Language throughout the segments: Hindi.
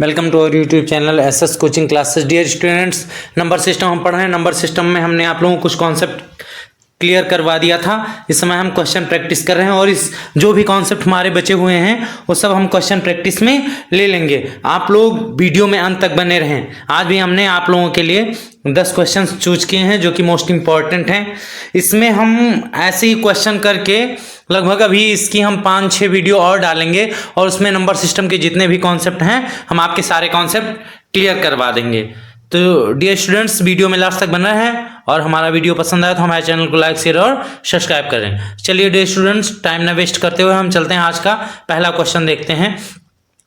Welcome to our YouTube channel SS coaching classes. Dear students, number system हम पढ़ रहे हैं। नंबर सिस्टम में हमने आप लोगों को कुछ कॉन्सेप्ट क्लियर करवा दिया था। इस समय हम क्वेश्चन प्रैक्टिस कर रहे हैं और इस जो भी कॉन्सेप्ट हमारे बचे हुए हैं वो सब हम क्वेश्चन प्रैक्टिस में ले लेंगे। आप लोग वीडियो में अंत तक बने रहें। आज भी हमने आप लोगों के लिए 10 क्वेश्चन चूज किए हैं जो कि मोस्ट इंपॉर्टेंट हैं। इसमें हम ऐसे ही क्वेश्चन करके लगभग अभी इसकी हम 5-6 वीडियो और डालेंगे और उसमें नंबर सिस्टम के जितने भी कॉन्सेप्ट हैं हम आपके सारे कॉन्सेप्ट क्लियर करवा देंगे। तो डियर स्टूडेंट्स, वीडियो में लास्ट तक बना है और हमारा वीडियो पसंद आया तो हमारे चैनल को लाइक शेयर और सब्सक्राइब करें। चलिए डियर स्टूडेंट्स, टाइम ना वेस्ट करते हुए हम चलते हैं। आज का पहला क्वेश्चन देखते हैं।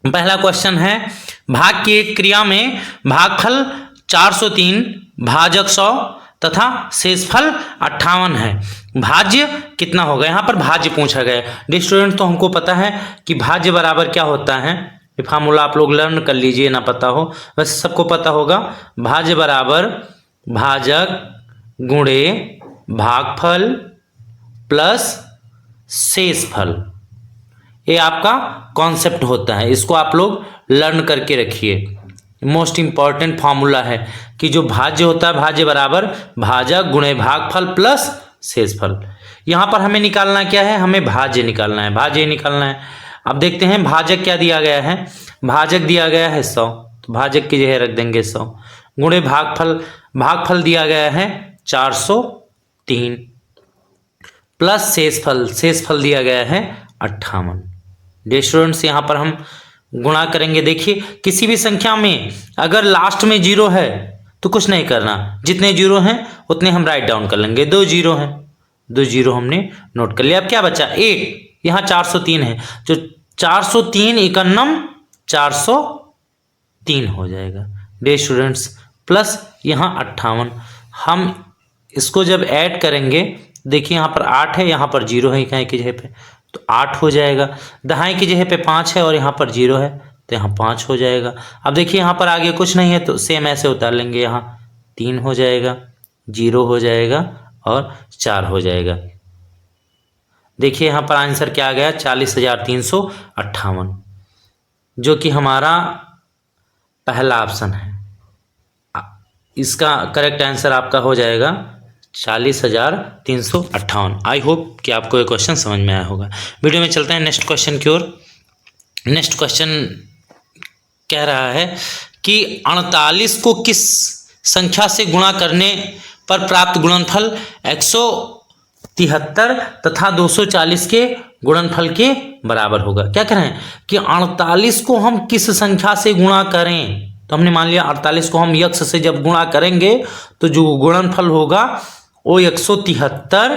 पहला क्वेश्चन है, भाग की एक क्रिया में भागफल 403, भाजक 100 तथा शेषफल 58 है। भाज्य कितना होगा? यहाँ पर भाज्य पूछा गया है। डियर स्टूडेंट, तो हमको पता है कि भाज्य बराबर क्या होता है। ये फार्मूला आप लोग लर्न कर लीजिए, ना पता हो वैसे सबको पता होगा। भाज्य बराबर भाजक गुणे भागफल प्लस शेषफल। ये आपका कॉन्सेप्ट होता है, इसको आप लोग लर्न करके रखिए। मोस्ट इंपॉर्टेंट फार्मूला है कि जो भाज्य होता है, भाज्य बराबर भाजक गुणे भागफल प्लस शेषफल। यहाँ पर हमें निकालना क्या है? हमें भाज्य निकालना है, भाज्य निकालना है। अब देखते हैं भाजक क्या दिया गया है। भाजक दिया गया है 100, तो भाजक की जगह रख देंगे 100, गुणे भागफल, भागफल दिया गया है 403 प्लस शेषफल, शेषफल दिया गया है 58। डियर स्टूडेंट्स, यहाँ पर हम गुणा करेंगे। देखिए, किसी भी संख्या में अगर लास्ट में 0 है तो कुछ नहीं करना, जितने 0 हैं उतने हम राइट डाउन कर लेंगे। 2 0 हैं, 2 0 हमने नोट कर लिया। अब क्या बचा? 1। यहाँ 403 है, जो 403 इकन्नम 403 हो जाएगा। डियर स्टूडेंट्स, प्लस यहाँ 58। हम इसको जब ऐड करेंगे, देखिए यहाँ पर 8 है, यहाँ पर 0 है इकाई की जगह पे, तो 8 हो जाएगा। दहाई की जगह पे 5 है और यहाँ पर 0 है, तो यहाँ 5 हो जाएगा। अब देखिए यहाँ पर आगे कुछ नहीं है तो सेम ऐसे उतार लेंगे। यहाँ 3 हो जाएगा, 0 हो जाएगा और 4 हो जाएगा। देखिए यहाँ पर आंसर क्या आ गया? 40,358, जो कि हमारा पहला ऑप्शन है। इसका करेक्ट आंसर आपका हो जाएगा 40,358। आई होप कि आपको ये क्वेश्चन समझ में आया होगा। वीडियो में चलते हैं नेक्स्ट क्वेश्चन की ओर। नेक्स्ट क्वेश्चन कह रहा है कि 48 को किस संख्या से गुणा करने पर प्राप्त गुणनफल 173 तथा 240 के गुणनफल के बराबर होगा। क्या कह रहे हैं कि 48 को हम किस संख्या से गुणा करें? तो हमने मान लिया 48 को हम x से जब गुणा करेंगे तो जो गुणनफल होगा वो 173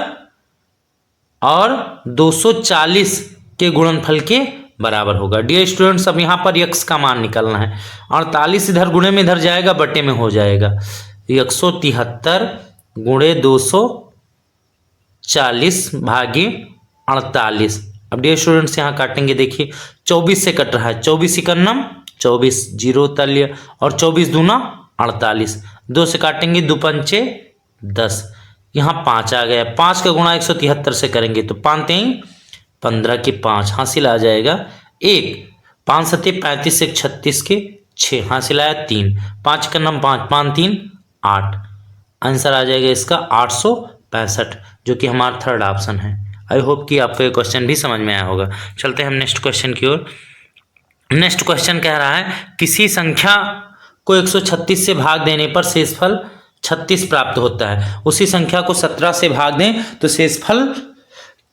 और 240 के गुणनफल के बराबर होगा। डियर स्टूडेंट्स, अब यहाँ पर x का मान निकालना है। 48 इधर गुणे में इधर जाएगा, बटे में हो जाएगा। 173 गुणे 240 भागे 48। अब डियर स्टूडेंट्स यहाँ काटेंगे। देखिए 24 से कट रहा है, 24 इकन्नम 24, 0 उतार लिया और 24 दूना 48। 2 से काटेंगे, 2 पंचे 10, यहाँ 5 आ गया। 5 का गुणा 173 से करेंगे तो 5 3 15 के 5 हासिल आ जाएगा 1। 5 7 35 से 36 के 6 हासिल आया 3। 5 का नम 5, 5 3 8। आंसर आ जाएगा इसका 865, जो कि हमारा थर्ड ऑप्शन है। आई होप कि आपको ये क्वेश्चन भी समझ में आया होगा। चलते हैं हम नेक्स्ट क्वेश्चन की ओर। नेक्स्ट क्वेश्चन कह रहा है, किसी संख्या को 136 से भाग देने पर शेषफल 36 प्राप्त होता है। उसी संख्या को 17 से भाग दें तो शेषफल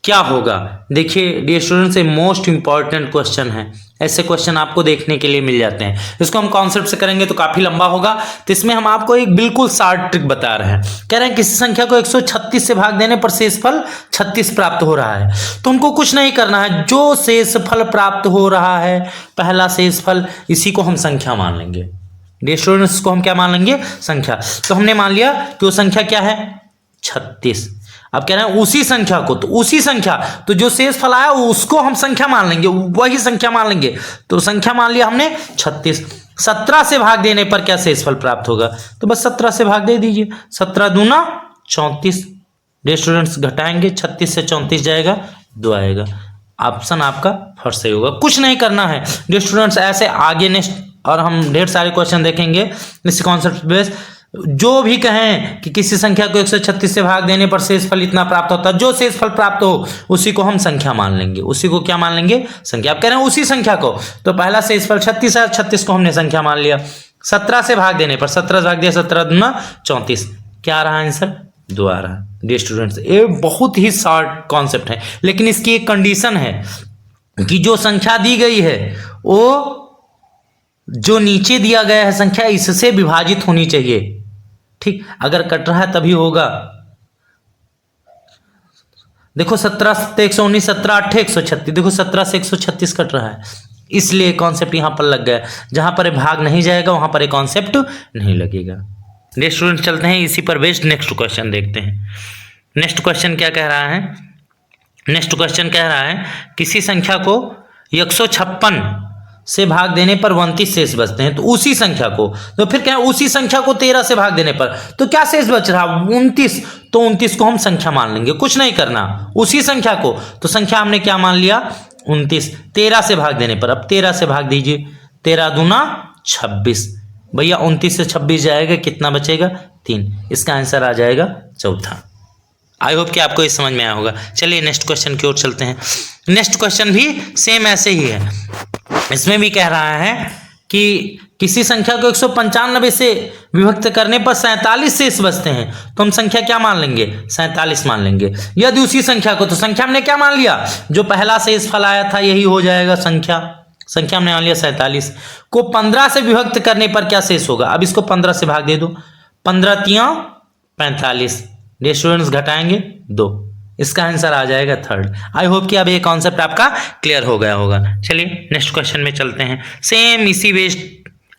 क्या होगा? देखिए डियर स्टूडेंट्स, ये मोस्ट इंपॉर्टेंट क्वेश्चन है। ऐसे क्वेश्चन आपको देखने के लिए मिल जाते हैं। इसको हम कॉन्सेप्ट से करेंगे तो काफी लंबा होगा, तो इसमें हम आपको एक बिल्कुल शार्ट ट्रिक बता रहे हैं। कह रहे हैं किसी संख्या को 136 से भाग देने पर शेषफल 36 प्राप्त हो रहा है। तो हमको कुछ नहीं करना है, जो शेषफल प्राप्त हो रहा है, पहला शेषफल, इसी को हम संख्या मान लेंगे। डियर स्टूडेंट्स, को हम क्या मान लेंगे? संख्या। तो हमने मान लिया कि वो संख्या क्या है? 36। अब कह रहे हैं उसी संख्या को, तो उसी संख्या, तो जो शेषफल आया उसको हम संख्या मान लेंगे, वही संख्या मान लेंगे। तो संख्या मान लिया हमने 36। 17 से भाग देने पर क्या शेषफल प्राप्त होगा? तो बस 17 से भाग दे दीजिए। 17 दूना 34। डियर स्टूडेंट्स, घटाएंगे, 36 से 34 जाएगा, 2 आएगा। ऑप्शन आपका फर्स्ट सही होगा। कुछ नहीं करना है डियर स्टूडेंट्स। ऐसे आगे नेक्स्ट और हम ढेर सारे क्वेश्चन देखेंगे इस कॉन्सेप्ट बेस। जो भी कहें कि किसी संख्या को 136 से भाग देने पर शेषफल इतना प्राप्त होता है, जो शेषफल प्राप्त हो उसी को हम संख्या मान लेंगे, उसी को क्या मान लेंगे? संख्या। आप कह रहे हैं उसी संख्या को, तो पहला शेषफल 36 है, 36 को हमने संख्या मान लिया। 17 से भाग देने पर 17 से भाग दिया, 17 दूना 34, क्या आ रहा है आंसर? 2 आ रहा है। डियर स्टूडेंट्स, ये बहुत ही शॉर्ट कॉन्सेप्ट है, लेकिन इसकी एक कंडीशन है कि जो संख्या दी गई है वो जो नीचे दिया गया है संख्या इससे विभाजित होनी चाहिए। ठीक, अगर कट रहा है तभी होगा। देखो 17 से 119, 17 8 136, देखो 17 से 136 कट रहा है, इसलिए कॉन्सेप्ट यहां पर लग गया। जहां पर भाग नहीं जाएगा वहां पर कॉन्सेप्ट नहीं लगेगा। नेक्स्ट स्टूडेंट चलते हैं, इसी पर बेस्ड नेक्स्ट क्वेश्चन देखते हैं। नेक्स्ट क्वेश्चन क्या कह रहा है? नेक्स्ट क्वेश्चन कह रहा है किसी संख्या को 156 से भाग देने पर 29 शेष बचते हैं, तो उसी संख्या को, तो फिर क्या उसी संख्या को 13 से भाग देने पर तो क्या शेष बच रहा? 29, तो 29 को हम संख्या मान लेंगे, कुछ नहीं करना, उसी संख्या को, तो संख्या हमने क्या मान लिया? 29। 13 से भाग देने पर, अब 13 से भाग दीजिए, 13 दूना 26, भैया 29 से 26 जाएगा, कितना बचेगा? 3। इसका आंसर आ जाएगा चौथा। आई होप कि आपको ये समझ में आया होगा। चलिए नेक्स्ट क्वेश्चन की ओर चलते हैं। नेक्स्ट क्वेश्चन भी सेम ऐसे ही है, इसमें भी कह रहा है कि किसी संख्या को 195 से विभक्त करने पर 47 शेष बचते हैं, तो हम संख्या क्या मान लेंगे? 47 मान लेंगे। यदि उसी संख्या को, तो संख्या हमने क्या मान लिया? जो पहला शेष फल आया था यही हो जाएगा संख्या। संख्या हमने मान लिया 47 को 15 से विभक्त करने पर क्या शेष होगा? अब इसको 15 से भाग दे दो, 15 तिया 45, ये स्टूडेंट्स घटाएंगे 2, इसका आंसर आ जाएगा थर्ड। आई होप कि अब ये कॉन्सेप्ट आपका क्लियर हो गया होगा। चलिए नेक्स्ट क्वेश्चन में चलते हैं। सेम इसी बेस्ड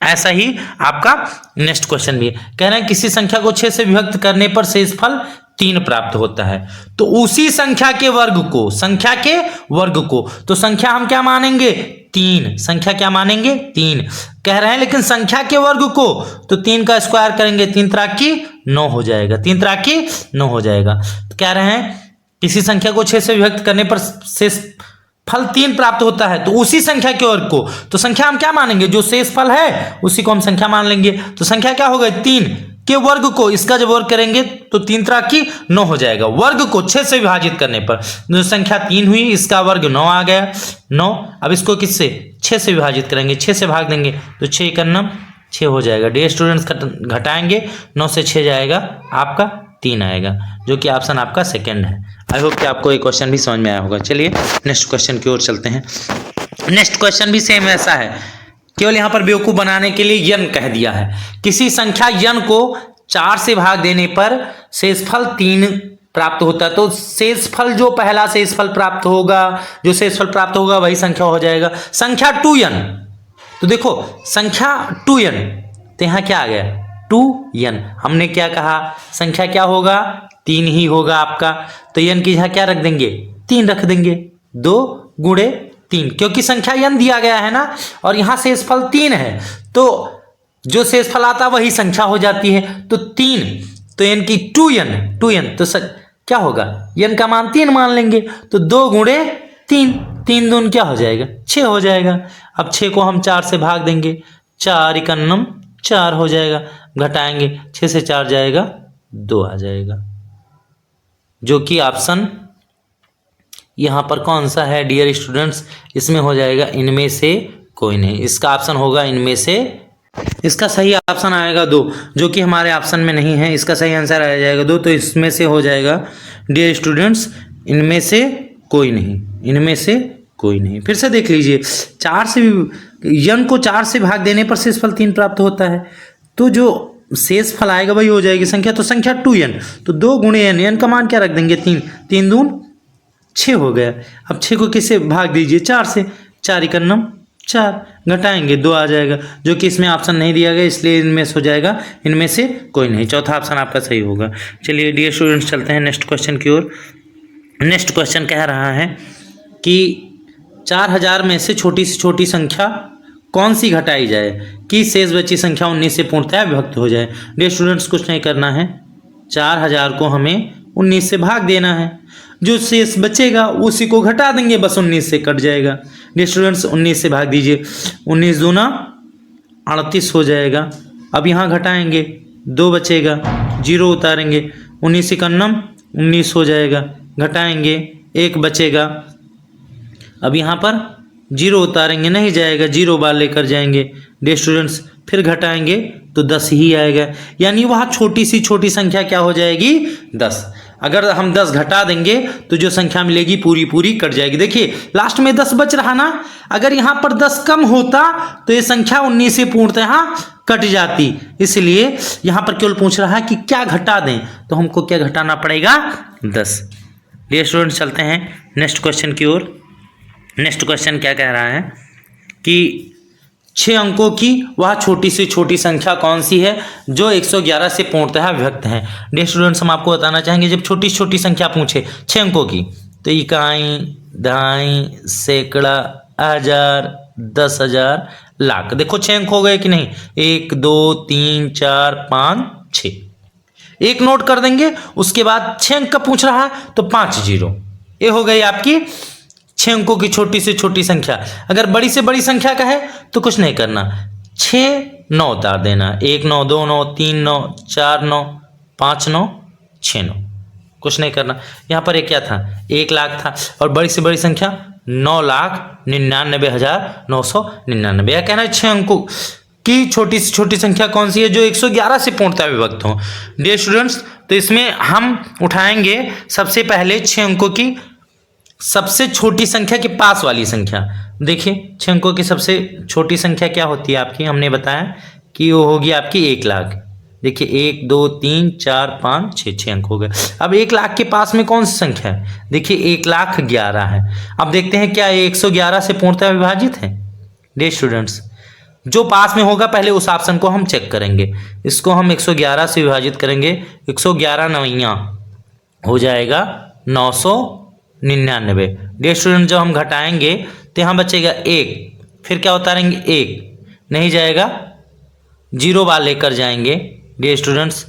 ऐसा ही आपका नेक्स्ट क्वेश्चन भी है। कह रहे हैं किसी संख्या को 6 से विभक्त करने पर शेषफल 3 प्राप्त होता है, तो उसी संख्या के वर्ग को, संख्या के वर्ग को, तो संख्या हम क्या मानेंगे? 3। संख्या क्या मानेंगे? 3 कह रहे हैं, लेकिन संख्या के वर्ग को, तो 3 का स्क्वायर करेंगे, 3 त्रिकी 9 हो जाएगा, 3 त्रिकी 9 हो जाएगा। तो कह रहे हैं किसी संख्या को 6 से विभक्त करने पर शेष फल 3 प्राप्त होता है, तो उसी संख्या के वर्ग को, तो संख्या हम क्या मानेंगे? जो शेष फल है उसी को हम संख्या मान लेंगे। तो संख्या क्या हो गई? 3 के वर्ग को, इसका जब वर्ग करेंगे तो 3 त्रिकी 9 हो जाएगा। वर्ग को 6 से विभाजित करने पर जो संख्या 3 हुई, इसका वर्ग 9 आ गया, 9। अब इसको किससे? 6 से विभाजित करेंगे, 6 से भाग देंगे तो 6 × 6 हो जाएगा। डियर स्टूडेंट्स घटाएंगे, 9 से 6 जाएगा, आपका 3 आएगा, जो कि ऑप्शन आपका सेकंड है। आई होप कि आपको ये क्वेश्चन भी समझ में आया होगा। चलिए नेक्स्ट क्वेश्चन की ओर चलते हैं। नेक्स्ट क्वेश्चन भी सेम ऐसा है, केवल यहां पर बेवकूफ बनाने के लिए यन कह दिया है। किसी संख्या यन को 4 से भाग देने पर शेषफल 3 प्राप्त होता है, तो शेषफल जो पहला शेषफल प्राप्त होगा, जो शेषफल प्राप्त होगा वही संख्या हो जाएगा। संख्या 2n, तो देखो संख्या 2n, तो यहां क्या आ गया? 2n। हमने क्या कहा? संख्या क्या होगा? 3 ही होगा आपका, तो n की जगह क्या रख देंगे? 3 रख देंगे, 2 × 3, क्योंकि संख्या n दिया गया है ना, और यहां शेषफल 3 है, तो जो शेषफल आता वही संख्या हो जाती है। तो 3, तो n की 2n, तो क्या होगा? n का मान 3 मान लेंगे, तो 2 × 3, 3 दून क्या हो जाएगा? 6 हो जाएगा। अब 6 को हम 4 से भाग देंगे, 4 × 4 हो जाएगा, घटाएंगे 6 से 4 जाएगा, 2 आ जाएगा, जो कि ऑप्शन यहां पर कौन सा है डियर स्टूडेंट्स? इसमें हो जाएगा इनमें से कोई नहीं, इसका ऑप्शन होगा इनमें से, इसका सही ऑप्शन आएगा 2, जो कि हमारे ऑप्शन में नहीं है। इसका सही आंसर आ जाएगा 2, तो इसमें से हो जाएगा डियर स्टूडेंट्स इनमें से कोई नहीं, इनमें से कोई नहीं। फिर से देख लीजिए, 4 से यन को 4 से भाग देने पर शेषफल 3 प्राप्त होता है, तो जो शेष फल आएगा वही हो जाएगी संख्या, तो संख्या 2n, तो 2 × n, n का मान क्या रख देंगे? 3, 3 दून 6 हो गया। अब 6 को किससे भाग दीजिए? 4 से, 4 × 4, घटाएंगे 2 आ जाएगा, जो कि इसमें ऑप्शन नहीं दिया गया, इसलिए इनमें से हो जाएगा इनमें से कोई नहीं। चौथा ऑप्शन आपका सही होगा। चलिए डियर स्टूडेंट्स चलते हैं नेक्स्ट क्वेश्चन की ओर। नेक्स्ट क्वेश्चन कह रहा है कि 4000 में से छोटी संख्या कौन सी घटाई जाए कि शेष बची संख्या 19 से पूर्णतः विभक्त हो जाए। डियर स्टूडेंट्स कुछ नहीं करना है, 4000 को हमें 19 से भाग देना है, जो शेष बचेगा उसी को घटा देंगे, बस 19 से कट जाएगा। डियर स्टूडेंट्स 19 से भाग दीजिए, 19 दूना 38 हो जाएगा। अब यहाँ घटाएंगे 2 बचेगा, 0 उतारेंगे, 19 इकन्नम 19 हो जाएगा, घटाएंगे 1 बचेगा। अब यहाँ पर 0 उतारेंगे, नहीं जाएगा, 0 बार लेकर जाएंगे डियर स्टूडेंट्स, फिर घटाएंगे तो 10 ही आएगा। यानी वहाँ छोटी सी छोटी संख्या क्या हो जाएगी? 10। अगर हम 10 घटा देंगे तो जो संख्या मिलेगी पूरी पूरी कट जाएगी। देखिए लास्ट में 10 बच रहा ना, अगर यहाँ पर 10 कम होता तो ये संख्या 19 से पूर्णतः कट जाती। इसलिए यहाँ पर केवल पूछ रहा है कि क्या घटा दें, तो हमको क्या घटाना पड़ेगा? 10। डियर स्टूडेंट्स चलते हैं नेक्स्ट क्वेश्चन की ओर। नेक्स्ट क्वेश्चन क्या कह रहा है कि 6 अंकों की वह छोटी से छोटी संख्या कौन सी है जो 111 से पूर्णतः विभक्त है। डियर स्टूडेंट्स हम आपको बताना चाहेंगे, जब छोटी से छोटी संख्या पूछे 6 अंकों की तो इकाई, दहाई, सैकड़ा, हजार, 10,000, लाख। देखो 6 अंक हो गए कि नहीं? 1 2 3 4 5 6। एक नोट कर देंगे, उसके बाद 6 अंक का पूछ रहा है तो 5 0। ये हो गई आपकी 6 अंकों की छोटी से छोटी संख्या। अगर बड़ी से बड़ी संख्या का है तो कुछ नहीं करना, 6 9 उतार देना, 1 9 2 9 3 9 4 9 5 9 6 9, कुछ नहीं करना। यहाँ पर एक क्या था? 1 लाख था, और बड़ी से बड़ी संख्या 9,99,999। यह कहना है 6 अंकों की छोटी से छोटी संख्या कौन सी है जो 111 से पूर्णतः विभक्त हो। डियर स्टूडेंट्स तो इसमें हम उठाएंगे सबसे पहले 6 अंकों की सबसे छोटी संख्या के पास वाली संख्या। देखिए 6 अंकों की सबसे छोटी संख्या क्या होती है आपकी? हमने बताया कि वो होगी आपकी 1 लाख। देखिए 1 2 3 4 5 6 अंक हो गए। अब 1 लाख के पास में कौन सी संख्या है? देखिए 1,11,000 है। अब देखते हैं क्या ये 111 से पूर्णतः विभाजित है? डियर स्टूडेंट्स जो पास में होगा पहले उस ऑप्शन को हम चेक करेंगे। इसको हम 111 से विभाजित करेंगे, 111 नवैया हो जाएगा 999। डियर स्टूडेंट जब हम घटाएंगे तो यहाँ बचेगा 1, फिर क्या उतारेंगे? 1 नहीं जाएगा, 0 बार लेकर जाएंगे डियर स्टूडेंट्स,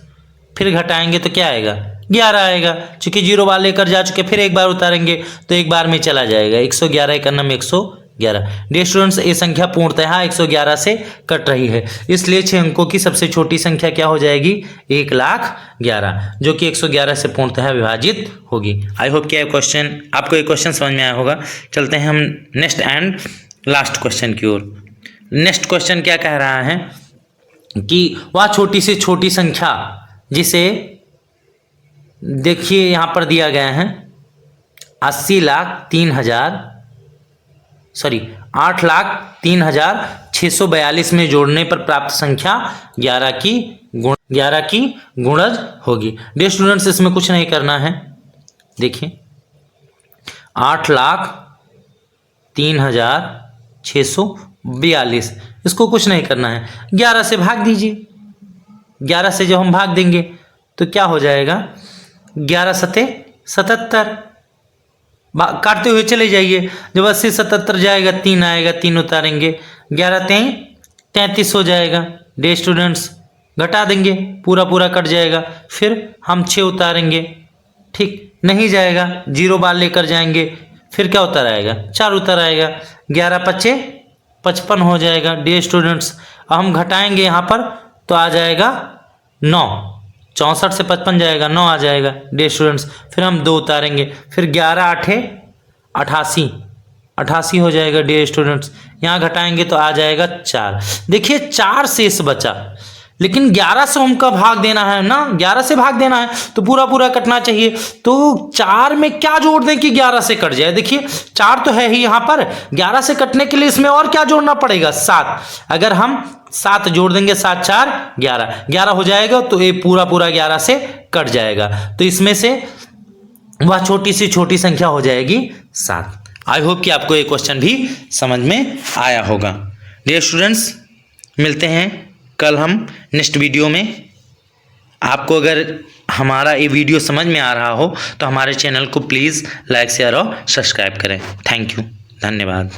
फिर घटाएंगे तो क्या आएगा? 11 आएगा। चूंकि 0 बार लेकर जा चुके, फिर एक बार उतारेंगे तो एक बार में चला जाएगा। 111 इकन्नम 111। डियर स्टूडेंट्स ये संख्या पूर्णतः 111 से कट रही है, इसलिए 6 अंकों की सबसे छोटी संख्या क्या हो जाएगी? 1,11,000, जो कि 111 से पूर्णतः विभाजित होगी। आई होप कि आपको ये क्वेश्चन समझ में आया होगा। चलते हैं हम नेक्स्ट एंड लास्ट क्वेश्चन की ओर। नेक्स्ट क्वेश्चन क्या कह रहा है कि वह छोटी से छोटी संख्या जिसे देखिए यहाँ पर दिया गया है 8,03,642 में जोड़ने पर प्राप्त संख्या 11 की गुणज होगी। डियर स्टूडेंट्स इसमें कुछ नहीं करना है। देखिए 8,03,642, इसको कुछ नहीं करना है, 11 से भाग दीजिए। 11 से जब हम भाग देंगे तो क्या हो जाएगा? 11 सते 77, काटते हुए चले जाइए। जब 80 77 जाएगा 3 आएगा, 3 उतारेंगे, 11 3 33 हो जाएगा। डियर स्टूडेंट्स घटा देंगे, पूरा पूरा कट जाएगा, फिर हम 6 उतारेंगे, ठीक नहीं जाएगा, 0 बार लेकर जाएंगे, फिर क्या उतर आएगा? 4 उतर आएगा, 11 5 55 हो जाएगा। डियर स्टूडेंट्स हम घटाएंगे यहाँ पर तो आ जाएगा 9, 64 से 55 जाएगा, 9 आ जाएगा। डियर स्टूडेंट्स फिर हम 2 उतारेंगे, फिर 11 8 88 हो जाएगा। डियर स्टूडेंट्स यहाँ घटाएंगे तो आ जाएगा 4। देखिए 4 शेष बचा, लेकिन 11 से हमका भाग देना है ना, 11 से भाग देना है तो पूरा पूरा कटना चाहिए। तो 4 में क्या जोड़ दें कि 11 से कट जाए? देखिए 4 तो है ही यहाँ पर, 11 से कटने के लिए इसमें और क्या जोड़ना पड़ेगा? 7। अगर हम 7 जोड़ देंगे, 7 4 11 हो जाएगा, तो ये पूरा पूरा 11 से कट जाएगा। तो इसमें से वह छोटी सी छोटी संख्या हो जाएगी 7। आई होप कि आपको ये क्वेश्चन भी समझ में आया होगा। डियर स्टूडेंट्स मिलते हैं कल हम नेक्स्ट वीडियो में। आपको अगर हमारा ये वीडियो समझ में आ रहा हो तो हमारे चैनल को प्लीज़ लाइक शेयर और सब्सक्राइब करें। थैंक यू, धन्यवाद।